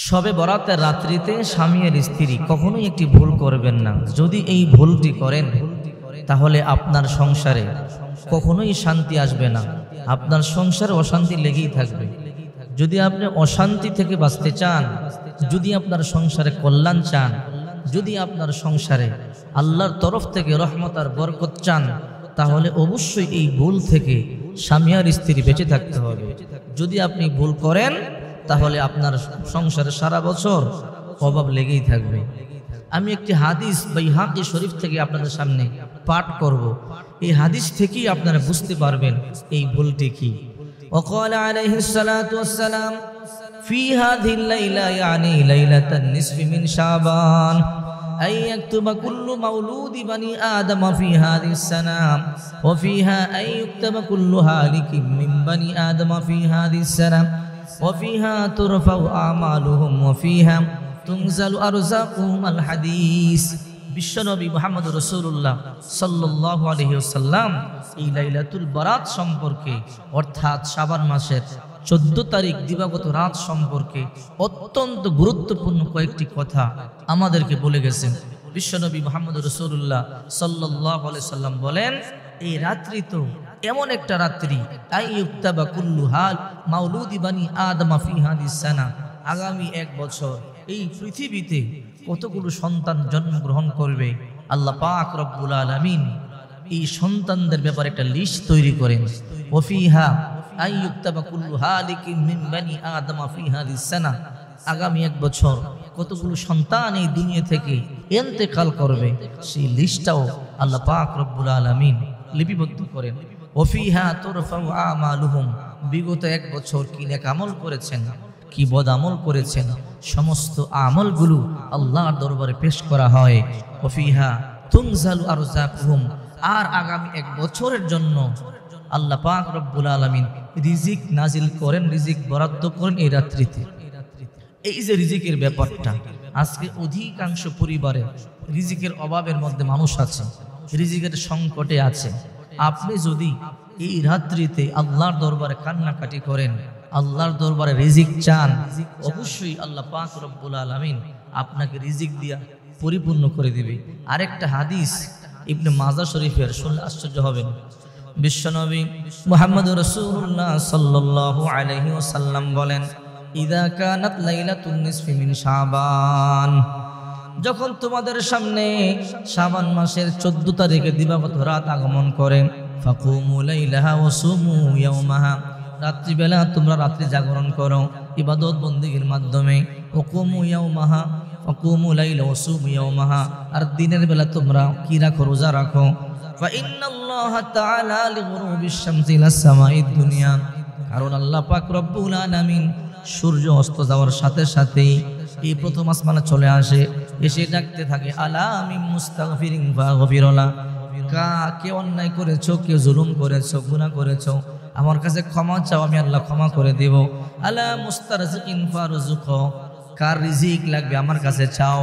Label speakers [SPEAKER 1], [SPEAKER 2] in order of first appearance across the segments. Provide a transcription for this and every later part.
[SPEAKER 1] শবে বরাতের রাত্রিতে স্বামী আর স্ত্রী কখনোই একটি ভুল করবেন না। যদি এই ভুলটি করেন তাহলে আপনার সংসারে কখনোই শান্তি আসবে না, আপনার সংসারে অশান্তি লেগেই থাকবে। যদি আপনি অশান্তি থেকে বাঁচতে চান, যদি আপনার সংসারে কল্যাণ চান, যদি আপনার সংসারে আল্লাহর তরফ থেকে রহমত আর বরকত চান, তাহলে অবশ্যই এই ভুল থেকে স্বামী আর স্ত্রী বেঁচে থাকতে হবে। যদি আপনি ভুল করেন তাহলে আপনার সংসারে সারা বছর অভাব লেগেই থাকবে। আমি একটি হাদিস বাইহাকি শরীফ থেকে আপনাদের সামনে পাঠ করব। এই হাদিস থেকেই আপনারা বুঝতে পারবেন এই ভুলটি কি। وقال عليه الصلاة والسلام في هذه الليلة يعني ليلة النصف من شعبان أن يكتب كل مولود بني آدم في هذه السنة وفيها أن يكتب كل هالك من بني آدم في هذه السنة وفيها ترفع أعمالهم وفيها تنزل أرزاقهم الحديث। বিশ্বনবী মুহাম্মদ রাসূলুল্লাহ সাল্লাল্লাহু আলাইহি ওয়াসাল্লাম এই লাইলাতুল বারাত সম্পর্কে অর্থাৎ শাবান মাসের 14 তারিখ দিবাগত রাত সম্পর্কে অত্যন্ত গুরুত্বপূর্ণ কয়েকটি কথা আমাদেরকে বলে গেছেন। বিশ্বনবী মুহাম্মদ রাসূলুল্লাহ সাল্লাল্লাহু আলাইহি ওয়াসাল্লাম বলেন, এই রাত্রি তো এমন একটা রাত্রি আইয়ুক্তাবা কুল্লু হাল মাউলুদি বানি আদম ফি হাদিস সানা, আগামী এক বছর এই পৃথিবীতে কতগুলো সন্তান জন্মগ্রহণ করবে, আল্লাহ পাক রব্বুল আলামিন এই সন্তানদের ব্যাপারে একটা লিস্ট তৈরি করেন। ওয়াফিহা আইয়ুক্তাবা কুল্লু হালিকিন মিন বানি আদম ফি হাদিস সানা, আগামী এক বছর কতগুলো সন্তান এই দুনিয়া থেকে ইন্তেকাল করবে, সেই লিস্টটাও আল্লাহ পাক রব্বুল আলামিন লিপিবদ্ধ করেন। ওয়াফিহা তুরফাউ আমালুহুম, বিগত এক বছর কি নেক আমল করেছেন, কি বদ আমল করেছেন, সমস্ত আমলগুলো আল্লাহর দরবারে পেশ করা হয়। ওয়াফিহা তুনজালু আরযাকুহুম, আর আগামী এক বছরের জন্য আল্লাহ পাক রব্বুল আলামিন রিজিক নাজিল করেন, রিজিক বরাদ্দ করেন এই রাত্রিতে। এই যে রিজিকের ব্যাপারটা, আজকে অধিকাংশ পরিবারে রিজিকের অভাবের মধ্যে মানুষ আছে, রিজিকের সংকটে আছে। আপনি যদি এই রাত্রিতে আল্লাহর দরবারে কান্নাকাটি করেন, আল্লাহর দরবারে রিজিক চান, অবশ্যই আল্লাহ পাক রব্বুল আলামিন আপনাকে রিজিক দিয়া পরিপূর্ণ করে দিবে। আরেকটা হাদিস ইবনে মাজাহ শরীফের, শুনলে আশ্চর্য হবেন। বিশ্বনবী মুহাম্মদুর রাসূলুল্লাহ সাল্লাল্লাহু আলাইহি ওয়াসাল্লাম বলেন, ইযা কানাত লাইলাতুন নিসফি মিন শাবান, যখন তোমাদের সামনে শাবান মাসের 14 তারিখে দিবাগত রাত আগমন করে, ফাকুমু লাইলাহা ওয়া সুমু ইয়াওমাহা, রাত্রিবেলা তোমরা রাত্রি জাগরণ করো ইবাদত বন্দেগীর মাধ্যমে। ওকুমু ইয়াওমাহা ওকুমু লাইলা ওয়া সুমু ইয়াওমাহা, আর দিনের বেলা তোমরা কি রাখো, রোজা রাখো। ফা ইন্নাল্লাহা তাআলা লিগুরুবিশ শামসি ইলাস সামাঈদ দুনিয়া, কারণ আল্লাহ পাক রব্বুল আলামিন সূর্য অস্ত যাওয়ার সাথে সাথেই এই প্রথম আসমানে চলে আসে, এসে ডাকতে থাকে, আলা মিন মুস্তাগফিরিন ফাগফিরলা, কে অন্যায় করেছো, কে জুলুম করেছো, গুনাহ করেছো, আমার কাছে ক্ষমা চাও, আমি আল্লাহ ক্ষমা করে দেব। আলা মুস্তারজিকিন ফারজুক, কার রিজিক লাগবে আমার কাছে চাও।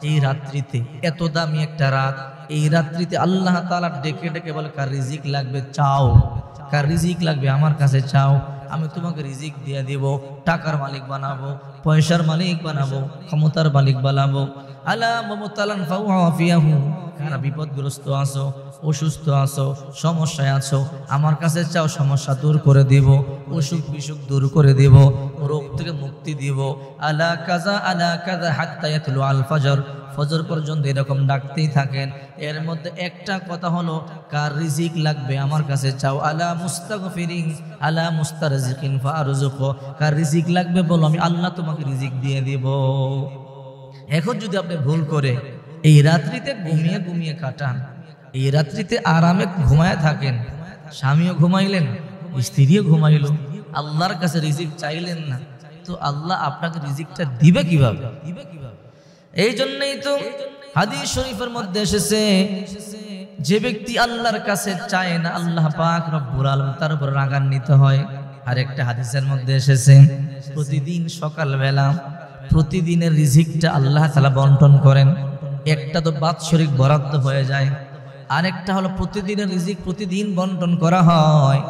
[SPEAKER 1] এই রাত্রিতে, এত দামি একটা রাত, এই রাত্রিতে আল্লাহ তাআলা ডেকে ডেকে বলে, কার রিজিক লাগবে চাও, কার রিজিক লাগবে আমার কাছে চাও, আমি তোমাকে রিজিক দিয়ে দেব, টাকার মালিক বানাবো, পয়সার মালিক বানাবো, ক্ষমতার মালিক বানাবো। আলা মুবতালান ফাওয়াফিয়াহু, কারা বিপদগ্রস্ত আছো, অসুস্থ আছো, সমস্যায় আছো, আমার কাছে চাও, সমস্যা দূর করে দেব, অসুখ বিসুখ দূর করে দেব, রোগ থেকে মুক্তি দিব। আলা কাযা আলা কাযা হাত্তা ইয়াতলু আল ফজর, ফজর পর্যন্ত এরকম ডাকতেই থাকেন। এর মধ্যে একটা কথা হলো, কার রিজিক লাগবে আমার কাছে চাও। আলা মুস্তাগফিরিন আলা মুস্তারজিকিন ফারজুক, কার রিজিক লাগবে বলো, আমি আল্লাহ তোমাকে রিজিক দিয়ে দেব। এখন যদি আপনি ভুল করে এই রাত্রিতে ঘুমিয়ে ঘুমিয়ে কাটান, এই রাত্রিতে আরামে ঘুমায় থাকেন, স্বামীও ঘুমাইলেন, স্ত্রীও ঘুমাইল, আল্লাহর কাছে রিজিক চাইলেন না, তো আল্লাহ আপনাকে রিজিকটা দিবে কিভাবে? এই জন্যই তো হাদিস শরীফের মধ্যে এসেছে, যে ব্যক্তি আল্লাহর কাছে চায় না, আল্লাহ পাক রব্বুল আলামিন তার উপর রাগান্বিত হয়। আর একটা হাদিসের মধ্যে এসেছে, প্রতিদিন সকালবেলা প্রতিদিনের রিজিকটা আল্লাহ তাআলা বন্টন করেন। একটা তো বাৎসরিক বরাদ্দ হয়ে যায়, আরেকটা হলো প্রতিদিনের রিজিক প্রতিদিন বন্টন করা হয়।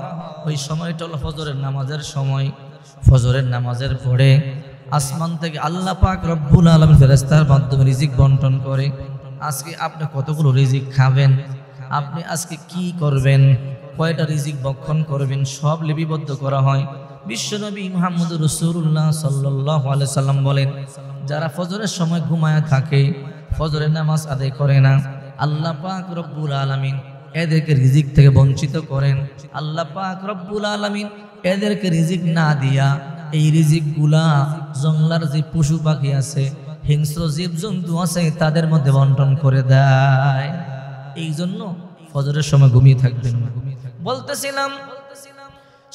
[SPEAKER 1] ওই সময়টা হলো ফজরের নামাজের সময়। ফজরের নামাজের পরে আসমান থেকে আল্লাহ পাক রব্বুল আলামিন ফেরেশতার মাধ্যমে রিজিক বন্টন করে। আজকে আপনি কতগুলো রিজিক খাবেন, আপনি আজকে কি করবেন, কয়টা রিজিক ভক্ষণ করবেন, সব লিপিবদ্ধ করা হয়। বিশ্বনবী মুহাম্মদুর রাসূলুল্লাহ সাল্লাল্লাহু আলাইহি সাল্লাম বলেন, যারা ফজরের সময় ঘুমায় থাকে, ফজরের নামাজ আদায় করে না, আল্লাহ পাক রব্বুল আলামিন এদেরকে রিজিক থেকে বঞ্চিত করেন। আল্লাহ পাক রব্বুল আলামিন এদেরকে রিজিক না দিয়া এই রিজিকগুলা জঙ্গলার যে পশু পাখি আছে, হিংস্র জীবজন্তু আছে, তাদের মধ্যে বন্টন করে দেয়। এই জন্য ফজরের সময় ঘুমিয়ে থাকবেন না। বলতেছিলাম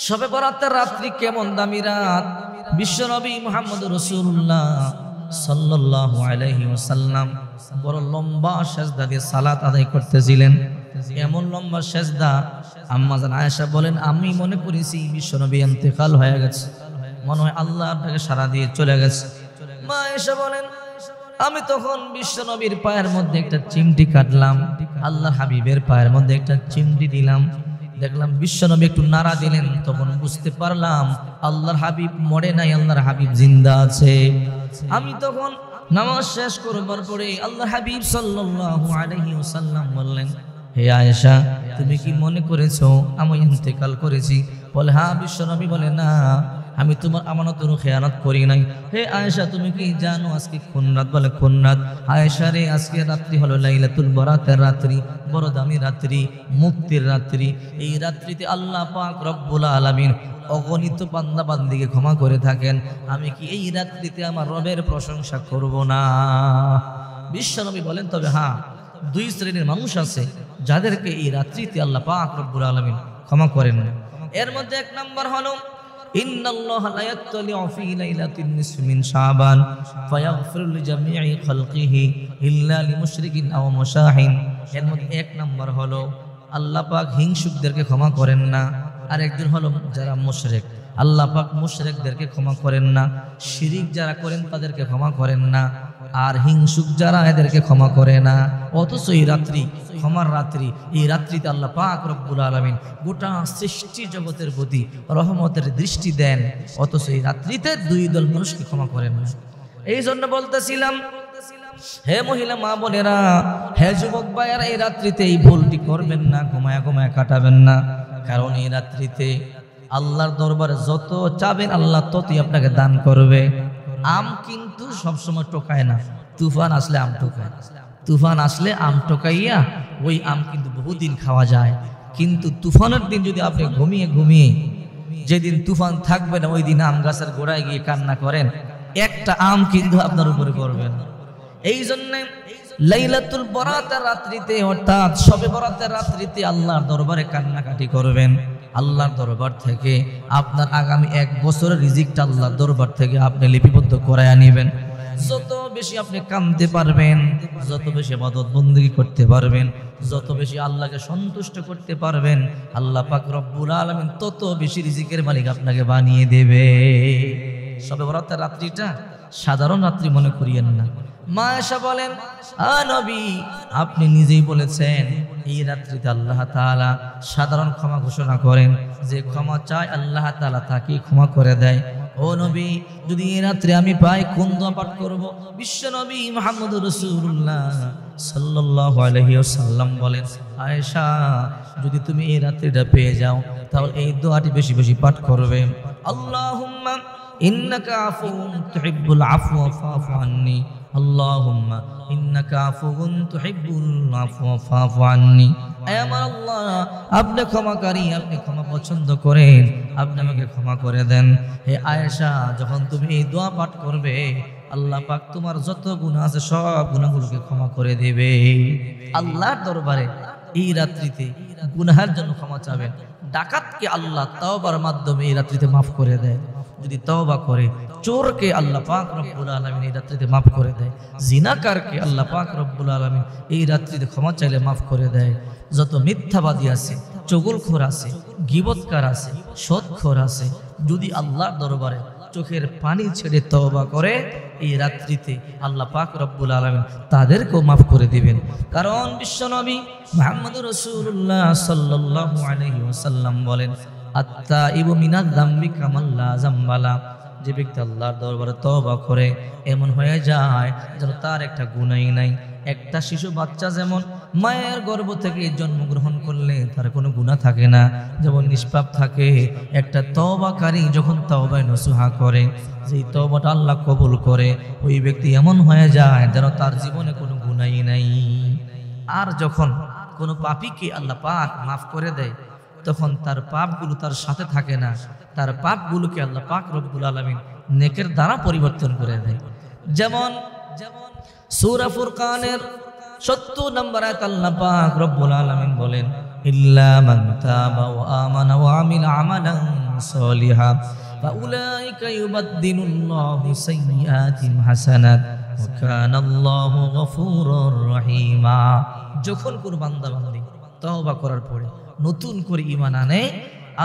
[SPEAKER 1] শবে বরাতের রাত্রি কেমন দামি রাত। বিশ্বনবী মুহাম্মদুর রাসূলুল্লাহ সাল্লাল্লাহু আলাইহি ওয়াসাল্লাম বড় লম্বা সেজদা দিয়ে সালাত আদায় করতেছিলেন। এমন লম্বা সেজদা, আম্মা জান আয়েশা বলেন, আমি মনে করেছি বিশ্বনবী ইন্তেকাল হয়ে গেছে, মনে হয় আল্লাহ আপনাকে সারা দিয়ে চলে গেছে। মা আয়েশা বলেন, আমি তখন বিশ্বনবীর পায়ের মধ্যে একটা চিমটি কাটলাম, আল্লাহর হাবিবের পায়ের মধ্যে একটা চিমটি দিলাম, দেখলাম বিশ্বনবী একটু নাড়া দিলেন, তখন বুঝতে পারলাম আল্লাহর হাবিব মরে নাই, আল্লাহর হাবিব জিন্দা আছে। আমি তখন নামাজ শেষ করবার পরে আল্লাহর হাবিব সাল্লাল্লাহু আলাইহি ওয়াসাল্লাম বললেন, হে আয়েশা, তুমি কি মনে করেছো আমি ইন্তেকাল করেছি? বলে, হ্যাঁ। বিশ্বনবী বলে, না, আমি তোমার আমানতের খেয়ানত করি নাই। হে আয়েশা, তুমি কি জানো আজকে কোন রাত? বলে, কোন রাত? আয়েশা রে, আজকে রাত্রি হলো লাইলাতুল বরাতের রাত্রি, বড় দামি রাত্রি, মুক্তির রাত্রি। এই রাত্রিতে আল্লাহ পাক রব্বুল আলামিন অগণিত বান্দা বান্দিকে ক্ষমা করে থাকেন। আমি কি এই রাত্রিতে আমার রবের প্রশংসা করব না? বিশ্বনবী বলেন, তবে হ্যাঁ, দুই শ্রেণীর মানুষ আছে যাদেরকে এই রাত্রিতে আল্লাহ পাক রব্বুল আলামিন ক্ষমা করেন না। এর মধ্যে এক নাম্বার হলো, ইন্নাল্লাহা লা ইয়াত্তালিউ ফি লাইলাতিন নিসফি মিন শাবান ফায়াগফিরু লিজামিই খালকিহি ইল্লা লিমুশরিকিন আও মুশাহিন। এর মধ্যে এক নাম্বার হলো আল্লাহ পাক হিংসুকদেরকে ক্ষমা করেন না। আর একজন হলো যারা মুশরিক, আল্লাহ পাক মুশরিকদেরকে ক্ষমা করেন না। শিরিক যারা করেন তাদেরকে ক্ষমা করেন না, আর হিংসুক যারা এদেরকে ক্ষমা করে না। অথচ এই রাত্রি ক্ষমার রাত্রি, এই রাত্রিতে আল্লাহ পাক রব্বুল আলামিন গোটা সৃষ্টি জগতের প্রতি রহমতের দৃষ্টি দেন, অথচ এই রাত্রিতে দুই দল মানুষকে ক্ষমা করেন না। এই জন্য বলতেছিলাম, হে মহিলা মা বোনেরা, হে যুবক ভাইয়েরা, এই রাত্রিতে এই ভুলটি করবেন না, ঘুমায়া ঘুমায়া কাটাবেন না। কারণ এই রাত্রিতে আল্লাহর দরবারে যত চাবেন আল্লাহ ততই আপনাকে দান করবে। আম কিন্তু সবসময় টোকায় না, তুফান আসলে আম টোকায়। তুফান আসলে আম টোকাইয়া ওই আম কিন্তু বহুদিন খাওয়া যায়। কিন্তু তুফানের দিন যদি আপনি ঘুমিয়ে ঘুমিয়ে, যেদিন তুফান থাকবে না ওই দিন আম গাছের গোড়ায় গিয়ে কান্না করেন, একটা আম কিন্তু আপনার উপরে পড়বে না। এই জন্য লাইলাতুল বরাতের রাত্রিতে, অর্থাৎ শবে বরাতের রাত্রিতে আল্লাহর দরবারে কান্নাকাটি করবেন। আল্লাহর দরবার থেকে আপনার আগামী 1 বছরের রিজিকটা আল্লাহর দরবার থেকে আপনি লিপিবদ্ধ করায় নেবেন। যত বেশি আপনি কাঁদতে পারবেন, যত বেশি ইবাদত বন্দেগী করতে পারবেন, যত বেশি আল্লাহকে সন্তুষ্ট করতে পারবেন, আল্লাহ পাক রব্বুল আলামিন তত বেশি রিজিকের মালিক আপনাকে বানিয়ে দেবে। শবে বরাতের রাত্রিটা সাধারণ রাত্রি মনে করিয়েন না। মা আয়েশা বলেন, নবী, আপনি নিজেই বলেছেন এই রাত্রিতে আল্লাহ তাআলা সাধারণ ক্ষমা ঘোষণা করেন, যে ক্ষমা চায় আল্লাহ তাআলা তাকে ক্ষমা করে দেয়। ও নবী, যদি এই রাত্রে আমি পাই, কোন দোয়া পাঠ করব? বিশ্ব নবী মুহাম্মদুর রাসূলুল্লাহ সাল্লাল্লাহু আলাইহি ওয়াসাল্লাম বলেন, আয়েশা, যদি তুমি এই রাত্রিটা পেয়ে যাও তাহলে এই দোয়াটি বেশি বেশি পাঠ করবে। আল্লাহুম্মা ইন্নাকা আফুউন তুহিব্বুল আফওয়া ফাফু আন্নি, আল্লাহুম্মা ইন্নাকা আফুউন তুহিব্বুল আফওয়া ফাফু আন্নি। হে আমার আল্লাহ, আপনি ক্ষমাকারী, আপনি ক্ষমা পছন্দ করেন, আপনি আমাকে ক্ষমা করে দেন। হে আয়েশা, যখন তুমি এই দোয়া পাঠ করবে, আল্লাহ পাক তোমার যত গুনাহ আছে সব গুনাহগুলোকে ক্ষমা করে দেবে। আল্লাহর দরবারে এই রাত্রিতে গুনাহের জন্য ক্ষমা চাবেন। ডাকাতকে আল্লাহ তাওবার মাধ্যমে এই রাত্রিতে মাফ করে দেয় যদি তওবা করে। চোরকে আল্লাহ পাক রব্বুল আলামিন এই রাত্রিতে মাফ করে দেয়। জিনাকারকে আল্লাহ পাক রব্বুল আলামিন এই রাত্রিতে ক্ষমা চাইলে মাফ করে দেয়। যত মিথ্যাবাদী আছে, চগলখোর আছে, গীবতকার আছে, সৎখোর আছে, যদি আল্লাহর দরবারে চোখের পানি ছেড়ে তওবা করে, এই রাত্রিতে আল্লাহ পাক রব্বুল আলামিন তাদেরকেও মাফ করে দিবেন। কারণ বিশ্বনবী মুহাম্মদুর রাসূলুল্লাহ সাল্লাল্লাহু আলাইহি ওয়াসাল্লাম বলেন, আত্তাইবু মিনাজ যামবি কামান লা যামবালা। যে ব্যক্তি আল্লাহর দরবারে তওবা করে এমন হয়ে যায় যেন তার একটা গুনাহই নাই। একটা শিশু বাচ্চা যেমন মায়ের গর্ভ থেকে জন্মগ্রহণ করলে তার কোনো গুনাহ থাকে না, যেমন নিষ্পাপ থাকে, একটা তওবাকারী যখন তওবায়ে নসুহা করে, যেই তওবাটা আল্লাহ কবুল করে, ওই ব্যক্তি এমন হয়ে যায় যেন তার জীবনে কোনো গুনাহই নাই। আর যখন কোনো পাপীকে আল্লাহ পাক মাফ করে দেয়, তখন তার পাপগুলো তার সাথে থাকে না, তার পাপগুলোকে আল্লাহ পাক রব্বুল আলামিন নেকের দ্বারা পরিবর্তন করে দেয়। যেমন সূরা ফুরকানের 70 নম্বর আয়াত আল্লাহ পাক রব্বুল আলামিন বলেন, ইল্লা মান তাবা ওয়া আমানা ওয়া আমিলা আমালান সলিহা ফাউলাইকা ইউবাদদিলুল্লাহু সাইয়্যাতিহিম হাসানাত ওয়া কানাল্লাহু গফুরুর রহিমা। যখন কোন বান্দা বান্দি তওবা করার পরে নতুন করে ঈমান আনে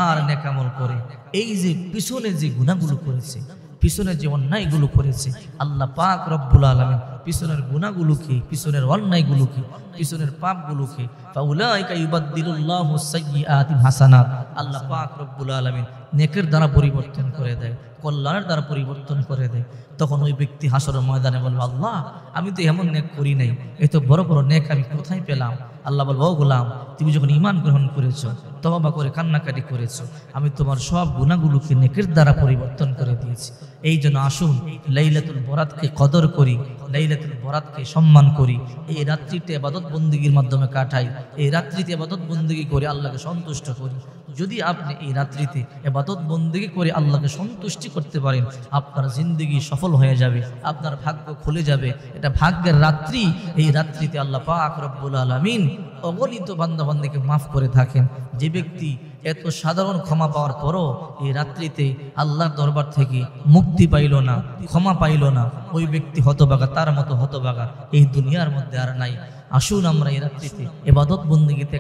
[SPEAKER 1] আর নেক আমল করে, এই যে পিছনে যে গুনাহগুলো করেছে, পিছনে যে অন্যায়গুলো করেছে, আল্লাহ পাক রব্বুল আলামিন পিছনের গুনাহগুলোকে, পিছনের অন্যায়গুলোকে, পিছনের পাপগুলোকে ফাউলাইকা ইউবাদদিলুল্লাহু সাইয়্যাতিহিম হাসানাত, আল্লাহ পাক রব্বুল আলামিন নেকের দ্বারা পরিবর্তন করে দেয়, কল্যাণের দ্বারা পরিবর্তন করে দেয়। তখন ওই ব্যক্তি হাসরের ময়দানে বলবে, আল্লাহ আমি তো এমন নেক করি নাই, এত বড় বড় নেক আমি কোথায় পেলাম? আল্লাহ বলবো, ও গোলাম, তুমি যখন ঈমান গ্রহণ করেছো, তওবা করে কান্নাকাটি করেছো, আমি তোমার সব গুনাহগুলোকে নেকের দ্বারা পরিবর্তন করে দিয়েছি। এই জন্য আসুন লাইলাতুল বরাতকে কদর করি, লাইলাতুল বরাতকে সম্মান করি, এই রাত্রিতে ইবাদত বন্দেগীর মাধ্যমে কাটাই, এই রাত্রিতে ইবাদত বন্দেগী করে আল্লাহকে সন্তুষ্ট করি। যদি আপনি এই রাত্রিতে ইবাদত বন্দেগী করে আল্লাহকে সন্তুষ্টি করতে পারেন, আপনার জিন্দেগি সফল হয়ে যাবে, আপনার ভাগ্য খুলে যাবে। এটা ভাগ্যের রাত্রি। এই রাত্রিতে আল্লাহ পাক রব্বুল আলামিন অগণিত বান্দা বান্দীকে মাফ করে থাকেন। যে ব্যক্তি এত সাধারণ ক্ষমা পাওয়ার পরও এই রাত্রিতে আল্লাহর দরবার থেকে মুক্তি পাইল না, ক্ষমা পাইল না, ওই ব্যক্তি হতভাগা, তার মতো হতভাগা এই দুনিয়ার মধ্যে আর নাই। আসুন আমরা এই রাত্রিতে ইবাদত বন্দেগীতে